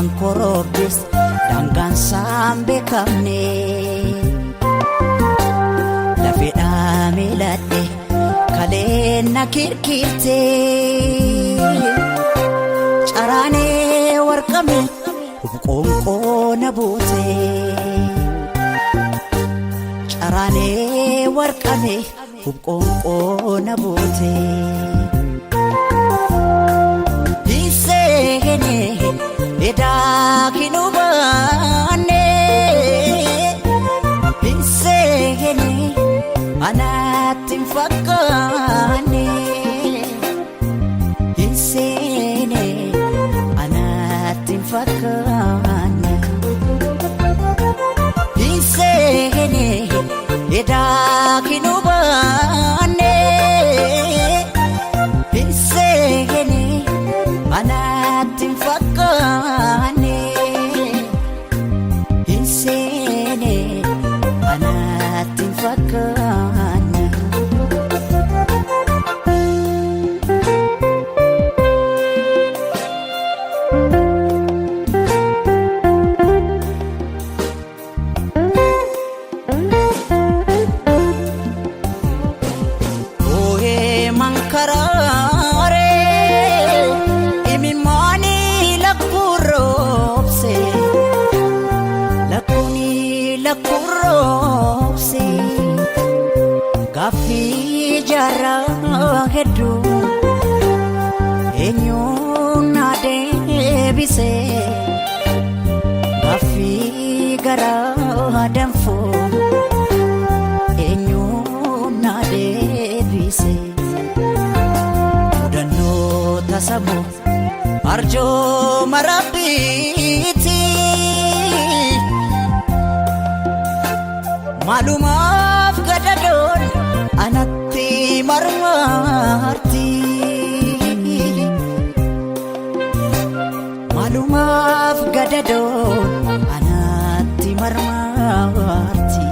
Afaan koroobis daangaan isaan beekamne. Lafeedhaa miiladhe kaleen na kirkirte. Caraanee warqame hubqoonqoo na buute. Caraanee warqame hubqoonqoo na buute. Hiseegene edaa kinubaane. Hiseegene anaatti hin fakkaanne. Hiseene anaatti hin fakkaanne. Hiseegene edaa kinubaane. Hiseegene anaatti hin fakkaanne. Hiseene anaatti hin fakkaanne. Ooyee mankaraare imimmaani lakkuroobse. Lakkuuni lakkuroobse. Gaaffii jaarraa hedduu eenyuun na deebise. Gaaffii garaa danfoo eenyuun na deebise. Mudannoo tasamoo arjoo marabbiiti. Maalumaaf gadadoon anatti marmarti. Maalumaaf gadadoon anatti marmarti.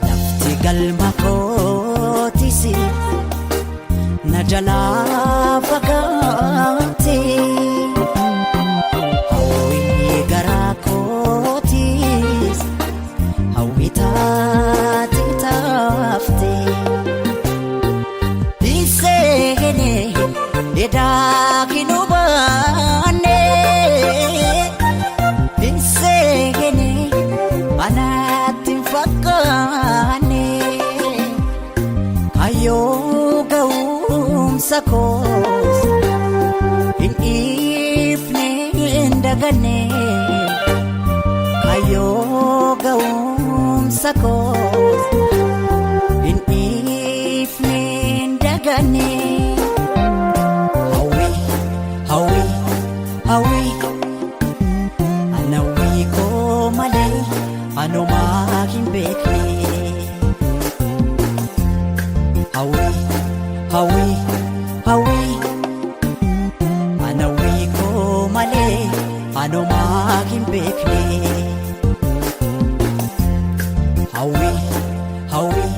Lafti galma kootisi na jalaa fagaate. Hawwii garaa kootis hawwii taate taafte. Hiseegene edaa kinubaane. Hiseegene anaatti hin fakkaanne. Kayyoo ga'umsa koos hin dhiifne hin daganne. Kayyoo ga'umsa koos hin dhiifne hin daganne. Hawwii hawwii anawwii koo malee anumaa hin beekne. Hawwii hawwii anawwii koo malee anumaa hin beekne. Hawwii hawwii